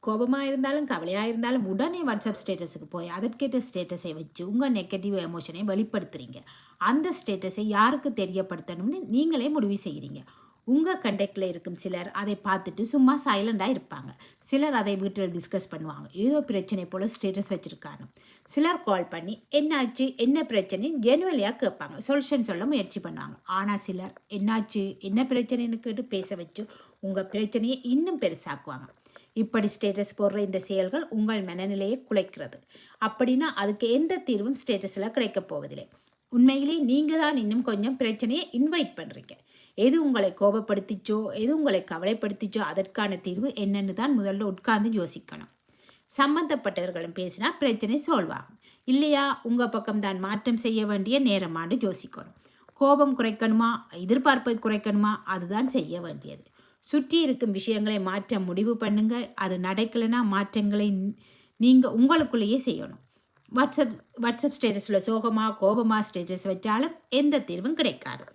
கோபமாக இருந்தாலும் கவலையாக இருந்தாலும் உடனே வாட்ஸ்அப் ஸ்டேட்டஸுக்கு போய் அதற்கேற்ற ஸ்டேட்டஸை வச்சு உங்கள் நெகட்டிவ் எமோஷனை வெளிப்படுத்துறீங்க. அந்த ஸ்டேட்டஸை யாருக்கு தெரியப்படுத்தணும்னு நீங்களே முடிவு செய்கிறீங்க. உங்கள் கண்டெக்டில் இருக்கும் சிலர் அதை பார்த்துட்டு சும்மா சைலண்டாக இருப்பாங்க. சிலர் அதை வீட்டில் டிஸ்கஸ் பண்ணுவாங்க, ஏதோ பிரச்சனை போல் ஸ்டேட்டஸ் வச்சுருக்காங்க. சிலர் கால் பண்ணி என்னாச்சு என்ன பிரச்சனைன்னு ஜெனுவலியாக கேட்பாங்க, சொல்யூஷன் சொல்ல முயற்சி பண்ணுவாங்க. ஆனால் சிலர் என்னாச்சு என்ன பிரச்சனைன்னு கேட்டு பேச வச்சு உங்கள் பிரச்சனையை இன்னும் பெருசாக்குவாங்க. இப்படி ஸ்டேட்டஸ் போடுற இந்த செயல்கள் உங்கள் மனநிலையை குலைக்கிறது. அப்படின்னா அதுக்கு எந்த தீர்வும் ஸ்டேட்டஸில் கிடைக்க போவதில்லை. உண்மையிலே நீங்கள் தான் இன்னும் கொஞ்சம் பிரச்சனையை இன்வைட் பண்ணுறீங்க. எது உங்களை கோபப்படுத்திச்சோ எது உங்களை கவலைப்படுத்திச்சோ அதற்கான தீர்வு என்னன்னு தான் முதல்ல உட்கார்ந்து யோசிக்கணும். சம்பந்தப்பட்டவர்களும் பேசினா பிரச்சனை சால்வ் ஆகும். இல்லையா உங்கள் பக்கம் தான் மாற்றம் செய்ய வேண்டிய நேரமானு யோசிக்கணும். கோபம் குறைக்கணுமா எதிர்பார்ப்பை குறைக்கணுமா அதுதான் செய்ய வேண்டியது. சுற்றி இருக்கும் விஷயங்களை மாற்ற முடிவு பண்ணுங்க. அது நடக்கலைன்னா மாற்றங்களை நீங்கள் உங்களுக்குள்ளேயே செய்யணும். வாட்ஸ்அப் ஸ்டேட்டஸில் சோகமாக கோபமாக ஸ்டேட்டஸ் வச்சாலும் எந்த தீர்வும் கிடைக்காது.